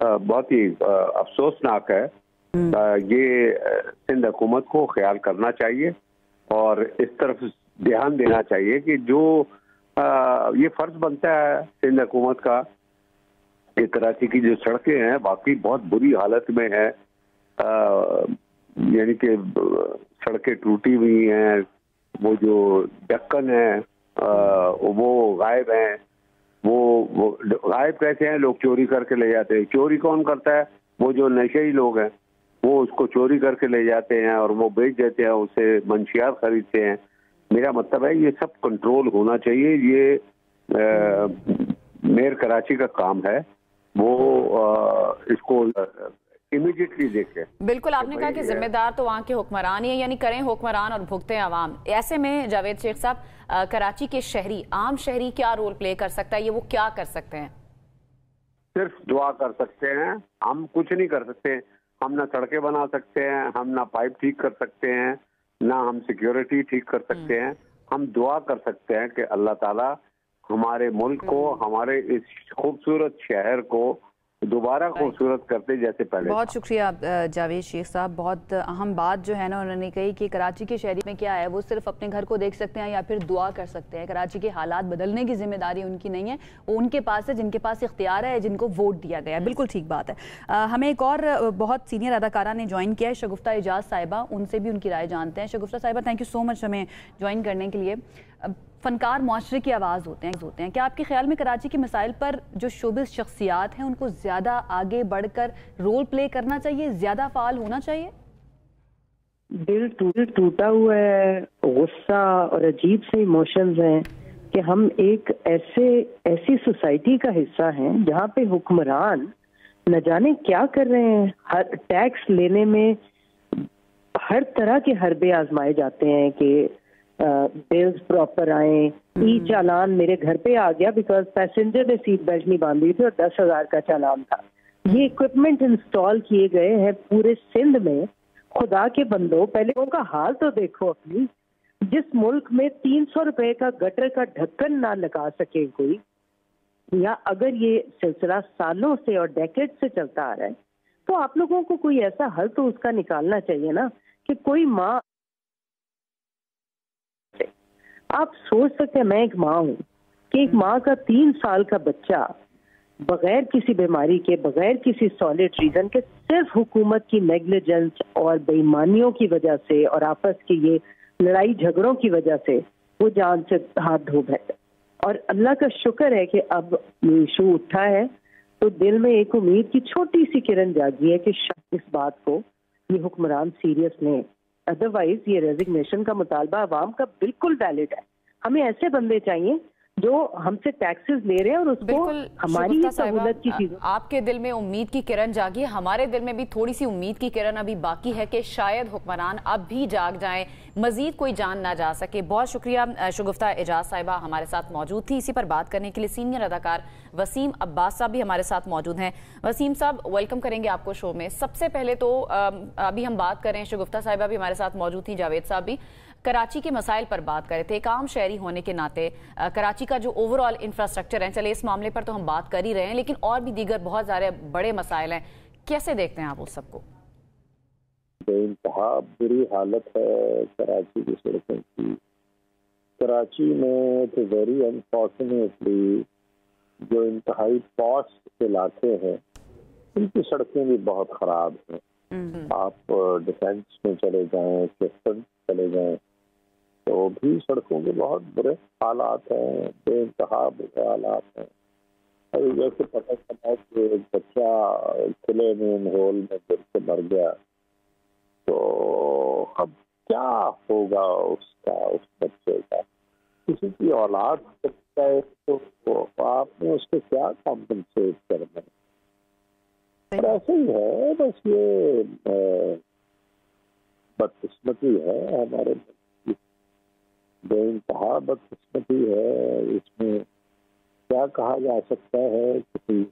بہت ہی افسوسناک ہے. یہ سندھ حکومت کو خیال کرنا چاہیے اور اس طرف دھیان دینا چاہیے کہ جو یہ فرض بنتا ہے سندھ حکومت کا کہ کراچی کی جو سڑکیں ہیں واقعی بہت بری حالت میں ہیں. یعنی کہ سڑکیں ٹوٹی ہوئی ہیں, وہ جو ڈکن ہے وہ غائب ہیں. وہ غائب کیسے ہیں؟ لوگ چوری کر کے لے جاتے ہیں. چوری کون کرتا ہے؟ وہ جو نشئی لوگ ہیں وہ اس کو چوری کر کے لے جاتے ہیں اور وہ بیچ دیتے ہیں, اسے منشیات خریدتے ہیں. میرا مطلب ہے یہ سب کنٹرول ہونا چاہیے. یہ میئر کراچی کا کام ہے, وہ اس کو امیڈیٹلی دیکھے. بالکل, آپ نے کہا کہ ذمہ دار تو وہاں کے حکمران ہی ہیں, یعنی کریں حکمران اور بھگتیں عوام. ایسے میں جاوید شیخ صاحب, کراچی کے شہری, عام شہری کیا رول پلے کر سکتا ہے؟ یہ وہ کیا کر سکتے ہیں؟ صرف دعا کر سکتے ہیں. ہم کچھ نہیں کر سکتے. ہم نہ سڑکیں بنا سکتے ہیں, ہم نہ پائپ ٹھیک کر سکتے ہیں, نہ ہم سیکیورٹی ٹھیک کر سکتے ہیں. ہم دعا کر سکتے ہیں کہ اللہ تعالیٰ ہمارے ملک کو, ہمارے اس خوبصورت شہر کو دوبارہ خوبصورت کرتے جیسے پہلے. بہت شکریہ جاوید شیخ صاحب. بہت اہم بات جو ہے نا انہوں نے کہی کہ کراچی کے شہری میں کیا ہے, وہ صرف اپنے گھر کو دیکھ سکتے ہیں یا پھر دعا کر سکتے ہیں. کراچی کے حالات بدلنے کی ذمہ داری ان کی نہیں ہے, وہ ان کے پاس ہے جن کے پاس اختیار ہے, جن کو ووٹ دیا گیا ہے. بالکل ٹھیک بات ہے. ہمیں ایک اور بہت سینئر اداکارہ نے جوائن کیا ہے, شگفتہ اعجاز صاحبہ. ان سے بھی ان کی رائے جانتے ہیں. شگفتہ صاحبہ, تھینک یو سو مچ ہمیں جوائن کرنے کے لیے. فنکار معاشرے کی آواز ہوتے ہیں. کیا آپ کے خیال میں کراچی کے مسائل پر جو شوبز شخصیات ہیں ان کو زیادہ آگے بڑھ کر رول پلے کرنا چاہیے, زیادہ فعال ہونا چاہیے؟ دل ٹوٹا ہوا ہے, غصہ اور عجیب سے ایموشنز ہیں کہ ہم ایک ایسی سوسائٹی کا حصہ ہیں جہاں پہ حکمران نہ جانے کیا کر رہے ہیں. ہر ٹیکس لینے میں ہر طرح کے حربے آزمائے جاتے ہیں کہ بلز پراپر آئیں. ای چالان میرے گھر پہ آ گیا بیکاز پیسنجر نے سیٹ بیلٹ نہیں باندھی تھی اور 10,000 کا چالان تھا. یہ اکوپمنٹ انسٹال کیے گئے ہیں پورے سندھ میں. خدا کے بندو, پہلے ان کا حال تو دیکھو اپنی. جس ملک میں 300 روپے کا گٹر کا ڈھکن نہ لگا سکے کوئی, یا اگر یہ سلسلہ سالوں سے اور ڈیکیڈ سے چلتا آ رہا ہے, تو آپ لوگوں کو کوئی ایسا حل تو اس کا نکالنا چاہیے نا کہ کوئی ماں, آپ سوچ سکتے ہیں, میں ایک ماں ہوں, کہ ایک ماں کا 3 سال کا بچہ بغیر کسی بیماری کے, بغیر کسی سالڈ ریزن کے, صرف حکومت کی نیگلیجنس اور بے ایمانیوں کی وجہ سے اور آپس کی یہ لڑائی جھگڑوں کی وجہ سے وہ جان سے ہاتھ دھو بیٹھے. اور اللہ کا شکر ہے کہ اب یہ ایشو اٹھا ہے تو دل میں ایک امید کی چھوٹی سی کرن جاگی ہے کہ شاید اس بات کو یہ حکمران سیریس لیں. ادروائز یہ ریزگنیشن کا مطالبہ عوام کا بالکل ویلڈ ہے. ہمیں ایسے بندے چاہیے جو ہم سے ٹیکسز لے رہے ہیں اور اس کو ہماری سہولت کی چیزوں. آپ کے دل میں امید کی کرن جاگی, ہمارے دل میں بھی تھوڑی سی امید کی کرن ابھی باقی ہے کہ شاید حکمران اب بھی جاگ جائیں, مزید کوئی جان نہ جا سکے. بہت شکریہ شگفتہ اعجاز صاحبہ ہمارے ساتھ موجود تھی اسی پر بات کرنے کے لیے. سینئر اداکار وسیم عباس صاحب بھی ہمارے ساتھ موجود ہیں. وسیم صاحب, ویلکم کریں گے آپ کو شو میں. سب سے پہلے تو ابھی ہم بات کریں, شگفتہ صاحبہ بھی ہمارے ساتھ موجود تھی, جاوید صاحب بھی کراچی کے مسائل پر بات کرے تھے. ایک عام شہری ہونے کے ناطے کراچی کا جو اوور آل انفراسٹرکچر ہے, چلے اس معاملے پر تو ہم بات کر ہی رہے ہیں, لیکن اور بھی دیگر بہت سارے بڑے مسائل ہیں. کیسے دیکھتے ہیں آپ اس سب کو؟ بے انتہا بری حالت ہے کراچی کی سڑکوں کی. کراچی میں ویری انفارچونیٹلی جو انتہائی پوسٹ علاقے ہیں ان کی سڑکیں بھی بہت خراب ہیں. آپ ڈیفینس میں چلے جائیں, کیسٹن چلے جائیں تو بھی سڑکوں کے بہت برے حالات ہیں, بے انتہا برے حالات ہیں. ابھی جیسے پتہ چلا کہ ایک بچہ کھلے مین ہول میں گر کے مر گیا, تو اب کیا ہوگا اس بچے کا؟ کسی کی اولاد بچہ ہے تو آپ نے اس کو کیا کمپنسیٹ کرنا ہے؟ اور ایسے ہی ہے, بس یہ بدقسمتی ہے ہمارے ملک کی, بے انتہا بدقسمتی ہے. اس میں کیا کہا جا سکتا ہے کسی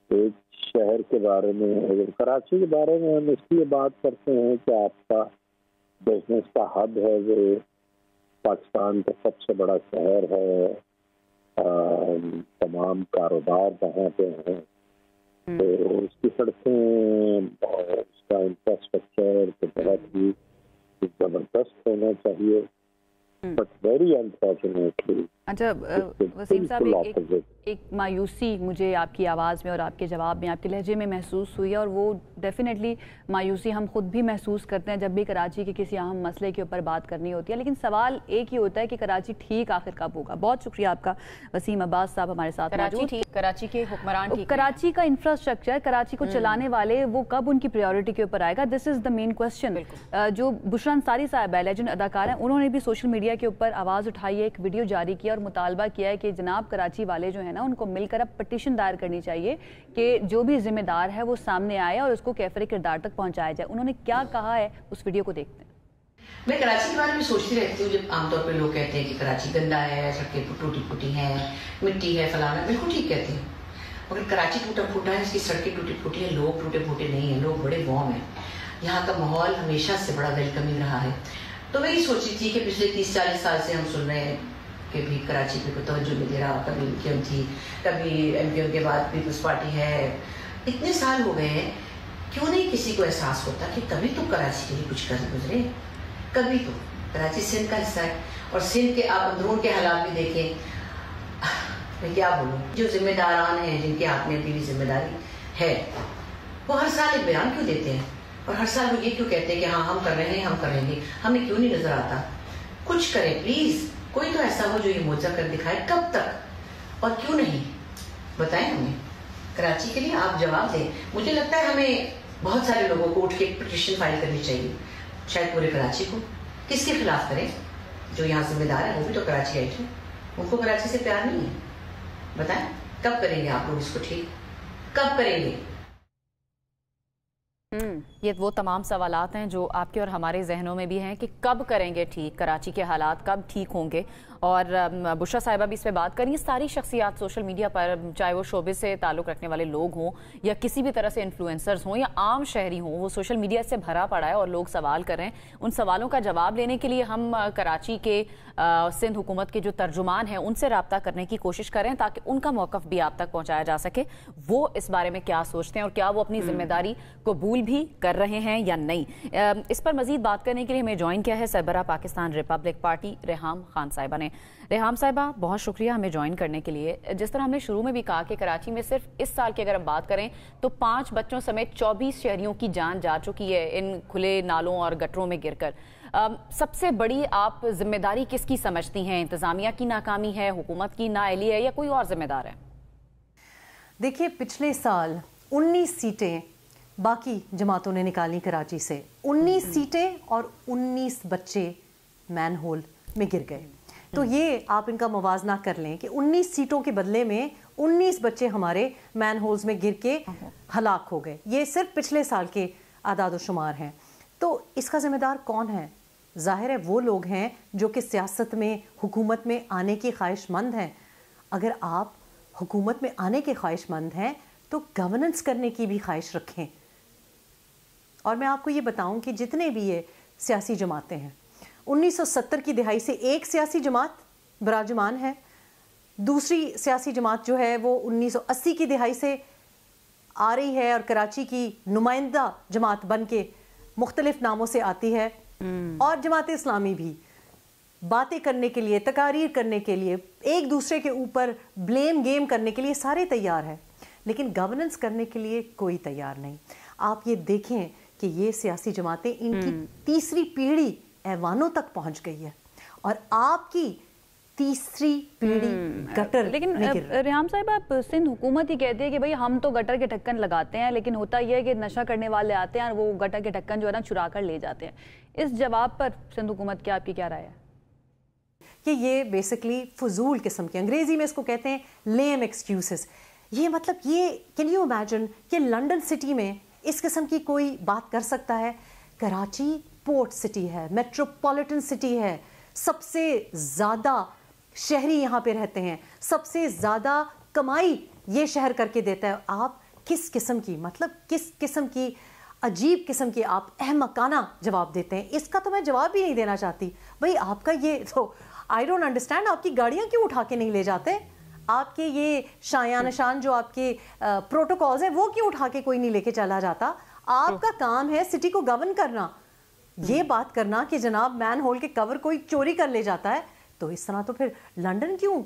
ایک شہر کے بارے میں؟ کراچی کے بارے میں ہم اس لیے بات کرتے ہیں کہ آپ کا بزنس کا ہب ہے, وہ پاکستان کا سب سے بڑا شہر ہے, تمام کاروبار وہاں پہ ہیں, تو اس کی سڑکیں اور اس کا انفراسٹرکچر تو بہت ہی زبردست ہونا چاہیے، بٹ ویری انفارچونیٹلی اچھا وسیم صاحب، ایک مایوسی مجھے آپ کی آواز میں اور آپ کے جواب میں، آپ کے لہجے میں محسوس ہوئی ہے، اور وہ ڈیفینیٹلی مایوسی ہم خود بھی محسوس کرتے ہیں جب بھی کراچی کے کسی اہم مسئلے کے اوپر بات کرنی ہوتی ہے، لیکن سوال ایک ہی ہوتا ہے کہ کراچی ٹھیک آخر کب ہوگا؟ بہت شکریہ آپ کا وسیم عباس صاحب ہمارے ساتھ موجود۔ کراچی کے حکمران ٹھیک، کراچی کا انفراسٹرکچر، کراچی کو چلانے والے، وہ کب ان کی پریورٹی کے اوپر آئے گا؟ دس از دا مین کوسچن۔ جو بشرا انصاری صاحب ہے، لیجنڈ اداکار ہیں، انہوں نے بھی سوشل میڈیا کے اوپر آواز اٹھائی ہے، ایک ویڈیو جاری کیا اور مطالبہ کیا ہے کہ جناب کراچی والے جو ہیں نا، ان کو مل کر اب پٹیشن دائر کرنی چاہیے کہ جو بھی ذمہ دار ہے وہ سامنے آئے اور اس کو کیفر کردار تک پہنچایا جائے۔ انہوں نے کیا کہا ہے، اس ویڈیو کو دیکھتے ہیں۔ میں کراچی کے بارے میں سوچتی رہتی ہوں، جب عام طور پہ لوگ کہتے ہیں کہ کراچی گندا ہے، سڑکیں ٹوٹی پھوٹی ہیں، مٹی ہے، فلانا، بالکل ٹھیک کہتے ہیں، مگر کراچی ٹوٹا پھوٹا ہے، اس کی سڑکیں ٹوٹی پھوٹی ہیں، لوگ ٹوٹے پھوٹے نہیں ہیں، لوگ بڑے وارم ہیں، یہاں کا ماحول ہمیشہ سے بڑا ویلکمنگ رہا ہے۔ تو میں یہ سوچ رہی تھی کہ پچھلے 30-40 سال سے ہم سن رہے ہیں کہ بھی کراچی پہ کوئی توجہ نہیں دے رہا، کبھی ایم کیو ایم تھی، کبھی ایم کیو ایم کے بعد پیپلز پارٹی ہے، اتنے سال ہو گئے ہیں، کیوں نہیں کسی کو احساس ہوتا کہ کبھی تو کراچی کے لیے کچھ کر گزرے، کبھی تو کراچی سندھ کا حصہ ہے، اور سندھ کے آپ اندرون کے حالات بھی دیکھیں۔ میں کیا بولوں، جو ذمہ داران ہیں، جن کے ہاتھ میں ابھی بھی ذمہ داری ہے، وہ ہر سال ایک بیان کیوں دیتے ہیں، اور ہر سال وہ یہ کیوں کہتے ہیں کہ ہاں ہم کر رہے ہیں، ہم کریں گے، ہمیں کیوں نہیں نظر آتا؟ کچھ کریں پلیز، کوئی تو ایسا ہو جو یہ معجزہ کر دکھائے، کب تک اور کیوں نہیں؟ بتائیں ہمیں، کراچی کے لیے آپ جواب دیں۔ مجھے لگتا ہے ہمیں بہت سارے لوگوں کو اٹھ کے پٹیشن فائل کرنی چاہیے، شاید پورے کراچی کو۔ کس کے خلاف کریں؟ جو یہاں ذمہ دار ہیں، وہ بھی تو کراچی آئے تھے، ان کو کراچی سے پیار نہیں ہے۔ بتائیں کب کریں گے آپ لوگ اس کو ٹھیک، کب کریں گے؟ یہ وہ تمام سوالات ہیں جو آپ کے اور ہمارے ذہنوں میں بھی ہیں کہ کب کریں گے ٹھیک، کراچی کے حالات کب ٹھیک ہوں گے۔ اور بشرا صاحبہ بھی اس پہ بات کریں، ساری شخصیات سوشل میڈیا پر، چاہے وہ شعبے سے تعلق رکھنے والے لوگ ہوں یا کسی بھی طرح سے انفلوئنسرز ہوں یا عام شہری ہوں، وہ سوشل میڈیا سے بھرا پڑا ہے اور لوگ سوال کر رہے ہیں۔ ان سوالوں کا جواب لینے کے لیے ہم کراچی کے سندھ حکومت کے جو ترجمان ہیں ان سے رابطہ کرنے کی کوشش کریں تاکہ ان کا موقف بھی آپ تک پہنچایا جا سکے، وہ اس بارے میں کیا سوچتے ہیں اور کیا وہ اپنی ذمہ داری قبول بھی کر رہے ہیں یا نہیں۔ اس پر مزید بات کرنے کے لیے ہمیں جوائن کیا ہے سربراہ پاکستان ریپبلک پارٹی ریحام خان صاحبہ نے۔ ریحام صاحبہ بہت شکریہ ہمیں جوائن کرنے کے لیے۔ جس طرح ہم نے شروع میں بھی کہا کہ کراچی میں صرف اس سال کی اگر ہم بات کریں تو 5 بچوں سمیت 24 شہریوں کی جان جا چکی ہے ان کھلے نالوں اور گٹروں میں گر کر۔ سب سے بڑی آپ ذمہ داری کس کی سمجھتی ہیں؟ انتظامیہ کی ناکامی ہے، حکومت کی نااہلی ہے، یا کوئی اور ذمہ دار ہے؟ دیکھیے پچھلے سال 19 سیٹیں باقی جماعتوں نے نکالی کراچی سے، 19 سیٹیں اور 19 بچے مین ہول میں گر گئے۔ تو یہ آپ ان کا موازنہ کر لیں کہ 19 سیٹوں کے بدلے میں 19 بچے ہمارے مین ہولز میں گر کے ہلاک ہو گئے۔ یہ صرف پچھلے سال کے اعداد و شمار ہیں۔ تو اس کا ذمہ دار کون ہے؟ ظاہر ہے وہ لوگ ہیں جو کہ سیاست میں، حکومت میں آنے کی خواہش مند ہیں۔ اگر آپ حکومت میں آنے کے خواہش مند ہیں تو گورننس کرنے کی بھی خواہش رکھیں۔ اور میں آپ کو یہ بتاؤں کہ جتنے بھی یہ سیاسی جماعتیں ہیں، 1970 کی دہائی سے ایک سیاسی جماعت براجمان ہے، دوسری سیاسی جماعت جو ہے وہ 1980 کی دہائی سے آ رہی ہے اور کراچی کی نمائندہ جماعت بن کے مختلف ناموں سے آتی ہے، اور جماعت اسلامی بھی باتیں کرنے کے لیے، تقاریر کرنے کے لیے، ایک دوسرے کے اوپر بلیم گیم کرنے کے لیے سارے تیار ہیں، لیکن گورننس کرنے کے لیے کوئی تیار نہیں۔ آپ یہ دیکھیں کہ یہ سیاسی جماعتیں ان کی تیسری پیڑھی ایوانوں تک پہنچ گئی ہے اور آپ کی تیسری پیڑھی گٹر۔ لیکن ریحام صاحب، آپ سندھ حکومت ہی کہتے ہیں کہ بھئی ہم تو گٹر کے ڈھکن لگاتے ہیں، لیکن ہوتا یہ ہے کہ نشہ کرنے والے آتے ہیں اور وہ گٹر کے ڈھکن جو ہے نا چرا کر لے جاتے ہیں۔ اس جواب پر سندھ حکومت کی آپ کی کیا رائے ہے؟ کہ یہ بیسکلی فضول قسم کے، انگریزی میں اس کو کہتے ہیں لیم ایکسکیوزز۔ یہ مطلب یہ کین یو امیجن کہ لنڈن سٹی میں اس قسم کی کوئی بات کر سکتا ہے؟ کراچی پورٹ سٹی ہے، میٹروپولیٹن سٹی ہے، سب سے زیادہ شہری یہاں پہ رہتے ہیں، سب سے زیادہ کمائی یہ شہر کر کے دیتا ہے۔ آپ کس قسم کی، مطلب کس قسم کی عجیب قسم کی آپ احمقانہ جواب دیتے ہیں؟ اس کا تو میں جواب بھی نہیں دینا چاہتی۔ بھئی آپ کا یہ تو آئی ڈونٹ انڈرسٹینڈ، آپ کی گاڑیاں کیوں اٹھا کے نہیں لے جاتے؟ آپ کے یہ شایان نشان جو آپ کے پروٹوکولز ہیں وہ کیوں اٹھا کے کوئی نہیں لے کے چلا جاتا؟ آپ کا کام ہے سٹی کو گورن کرنا. یہ بات کرنا کہ جناب مین ہول کے کور کوئی چوری کر لے جاتا ہے تو اس طرح تو پھر لنڈن کیوں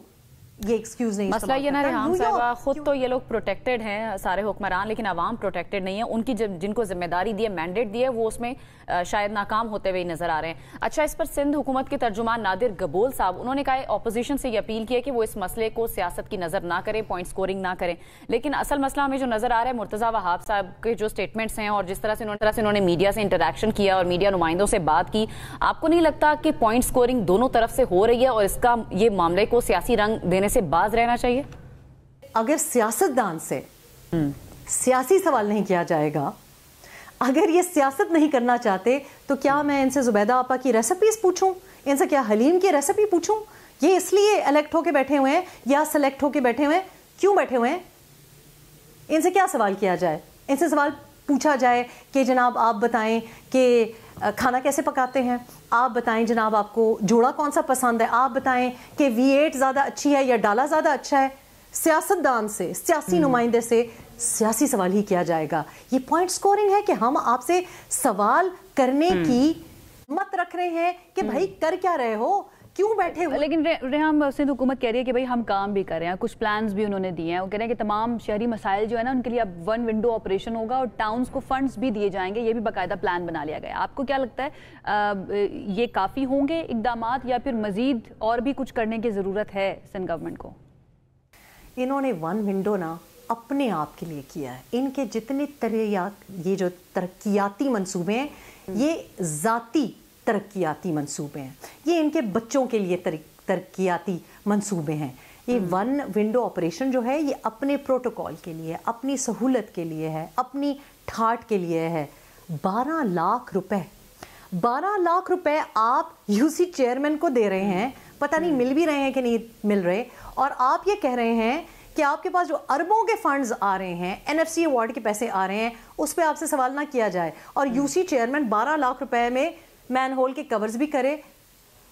یہ ایکسکیوز نہیں. مسئلہ یہ نہ ریحام صاحبہ خود تو یہ لوگ پروٹیکٹڈ ہیں سارے حکمران, لیکن عوام پروٹیکٹڈ نہیں ہے. ان کی جن کو ذمہ داری دی ہے, مینڈیٹ دی ہے, وہ اس میں شاید ناکام ہوتے ہوئے نظر آ رہے ہیں. اچھا, اس پر سندھ حکومت کے ترجمان نادر گبول صاحب انہوں نے کہا اپوزیشن سے یہ اپیل کی ہے کہ وہ اس مسئلے کو سیاست کی نظر نہ کریں, پوائنٹ سکورنگ نہ کریں. لیکن اصل مسئلہ ہمیں جو نظر آ رہا ہے مرتضیٰ وہاب صاحب کے جو سٹیٹمنٹس ہیں اور جس طرح سے انہوں نے میڈیا سے انٹریکشن کیا اور میڈیا نمائندوں سے بات کی, آپ کو نہیں لگتا کہ پوائنٹ سکورنگ دونوں طرف سے ہو رہی ہے اور اس کا یہ معاملے کو سیاسی رنگ دینے سے باز رہنا چاہیے؟ اگر سیاستدان سے سیاسی سوال نہیں کیا جائے گا, اگر یہ سیاست نہیں کرنا چاہتے تو کیا میں ان سے زبیدہ آپا کی ریسیپیز پوچھوں, ان سے کیا حلیم کی ریسیپی پوچھوں؟ یہ اس لیے الیکٹ ہو کے بیٹھے ہوئے ہیں یا سلیکٹ ہو کے بیٹھے ہوئے ہیں, کیوں بیٹھے ہوئے ہیں؟ ان سے کیا سوال کیا جائے؟ ان سے سوال پوچھا جائے کہ جناب آپ بتائیں کہ کھانا کیسے پکاتے ہیں, آپ بتائیں جناب آپ کو جوڑا کون سا پسند ہے, آپ بتائیں کہ V8 زیادہ اچھی ہے یا ڈالا زیادہ اچھا ہے. سیاستدان سے, سیاسی نمائندے سے سیاسی سوال ہی کیا جائے گا. یہ پوائنٹ سکورنگ ہے کہ ہم آپ سے سوال کرنے کی مت رکھ رہے ہیں کہ بھائی کر کیا رہے ہو, کیوں بیٹھے ہو. لیکن ریحام سندھ حکومت کہہ رہی ہے کہ بھائی ہم کام بھی کر رہے ہیں, کچھ پلانز بھی انہوں نے دیے ہیں. وہ کہہ رہے ہیں کہ تمام شہری مسائل جو ہے نا ان کے لیے اب ون ونڈو آپریشن ہوگا اور ٹاؤنز کو فنڈز بھی دیے جائیں گے. یہ بھی باقاعدہ پلان بنا لیا گیا. آپ کو کیا لگتا ہے یہ کافی ہوں گے اقدامات یا پھر مزید اور بھی کچھ کرنے کی ضرورت ہے سندھ گورنمنٹ کو؟ انہوں نے ون ونڈو نا اپنے آپ کے لیے کیا ہے. ان کے جتنے یہ جو ترقیاتی منصوبے ہیں یہ ذاتی ترقیاتی منصوبے ہیں, یہ ان کے بچوں کے لیے ترقیاتی منصوبے ہیں. یہ ون ونڈو آپریشن جو ہے یہ اپنے پروٹوکول کے لیے, اپنی سہولت کے لیے ہے, اپنی ٹھاٹ کے لیے ہے. 12 لاکھ روپے آپ یو سی چیئرمین کو دے رہے ہیں, پتہ نہیں مل بھی رہے ہیں کہ نہیں مل رہے, اور آپ یہ کہہ رہے ہیں کہ آپ کے پاس جو اربوں کے فنڈز آ رہے ہیں, NFC ایوارڈ کے پیسے آ رہے ہیں, اس پہ آپ سے سوال نہ کیا جائے. اور یو سی چیئرمین 12 لاکھ روپے میں مین ہول کے کورز بھی کرے,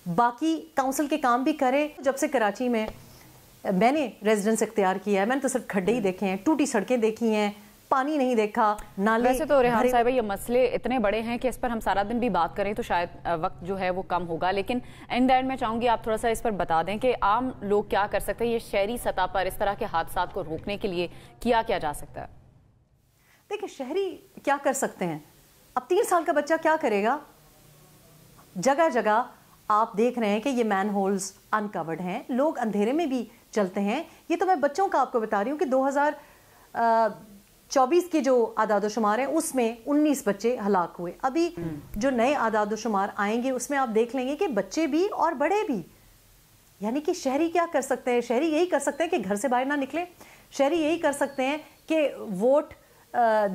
باقی کاؤنسل کے کام بھی کرے. جب سے کراچی میں نے ریزیڈنس اختیار کیا ہے میں نے تو صرف کھڈے ہی دیکھے ہیں, ٹوٹی سڑکیں دیکھی ہیں, پانی نہیں دیکھا, نالے. ویسے تو ریحان صاحبہ یہ مسئلے اتنے بڑے ہیں کہ اس پر ہم سارا دن بھی بات کریں تو شاید وقت جو ہے وہ کم ہوگا, لیکن اینڈ اینڈ میں چاہوں گی آپ تھوڑا سا اس پر بتا دیں کہ عام لوگ کیا کر سکتے ہیں, یہ شہری سطح پر اس طرح کے حادثات کو روکنے کے لیے کیا جا سکتا ہے؟ دیکھیں شہری کیا کر سکتے ہیں, اب 3 سال کا بچہ کیا کرے گا؟ جگہ جگہ آپ دیکھ رہے ہیں کہ یہ مین ہولز انکورڈ ہیں, لوگ اندھیرے میں بھی چلتے ہیں. یہ تو میں بچوں کا آپ کو بتا رہی ہوں کہ 2024 کے جو اعداد و شمار ہیں اس میں 19 بچے ہلاک ہوئے. ابھی جو نئے اعداد و شمار آئیں گے اس میں آپ دیکھ لیں گے کہ بچے بھی اور بڑے بھی. یعنی کہ شہری کیا کر سکتے ہیں؟ شہری یہی کر سکتے ہیں کہ گھر سے باہر نہ نکلیں, شہری یہی کر سکتے ہیں کہ ووٹ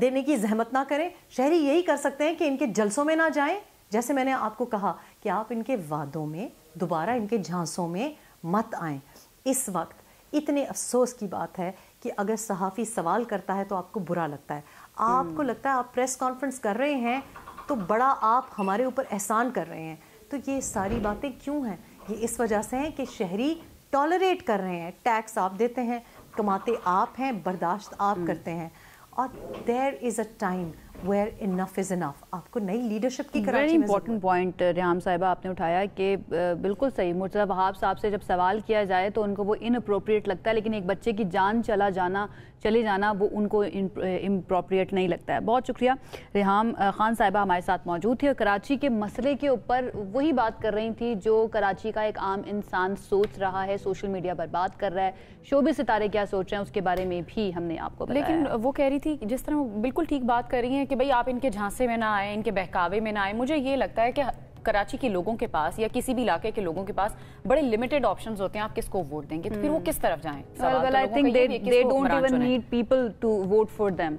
دینے کی زحمت نہ کریں, شہری یہی کر سکتے ہیں کہ ان کے جلسوں میں نہ جائیں. جیسے میں نے آپ کو کہا کہ آپ ان کے وعدوں میں دوبارہ ان کے جھانسوں میں مت آئیں. اس وقت اتنے افسوس کی بات ہے کہ اگر صحافی سوال کرتا ہے تو آپ کو برا لگتا ہے, آپ کو لگتا ہے آپ پریس کانفرنس کر رہے ہیں تو بڑا آپ ہمارے اوپر احسان کر رہے ہیں. تو یہ ساری باتیں کیوں ہیں؟ یہ اس وجہ سے ہیں کہ شہری ٹالریٹ کر رہے ہیں. ٹیکس آپ دیتے ہیں, کماتے آپ ہیں, برداشت آپ کرتے ہیں, اور there is a time where enough is enough. آپ کو نئی لیڈرشپ کی کراچی میں امپورٹنٹ پوائنٹ ریحام صاحبہ آپ نے اٹھایا کہ بالکل صحیح, مرتضیٰ وہاب صاحب سے جب سوال کیا جائے تو ان کو وہ ان اپروپریٹ لگتا ہے, لیکن ایک بچے کی جان چلے جانا وہ ان کو امپروپریٹ نہیں لگتا ہے. بہت شکریہ. ریحام خان صاحبہ ہمارے ساتھ موجود تھی اور کراچی کے مسئلے کے اوپر وہی بات کر رہی تھی جو کراچی کا ایک عام انسان سوچ رہا ہے, سوشل میڈیا پر بات کر رہا ہے, شوبز ستارے کیا سوچ رہے ہیں اس کے بارے میں بھی ہم نے آپ کو بتایا. لیکن وہ کہہ رہی تھی جس طرح وہ بالکل ٹھیک بات کر رہی ہیں کہ بھئی آپ ان کے جھانسے میں نہ آئیں, ان کے بہکاوے میں نہ آئیں. مجھے یہ لگتا ہے کہ کراچی کے لوگوں کے پاس یا کسی بھی علاقے کے لوگوں کے پاس بڑے لمیٹڈ آپشنز ہوتے ہیں, آپ کس کو ووٹ دیں گے, تو پھر وہ کس طرف جائیں؟ Well, I think they don't even need people to vote for them.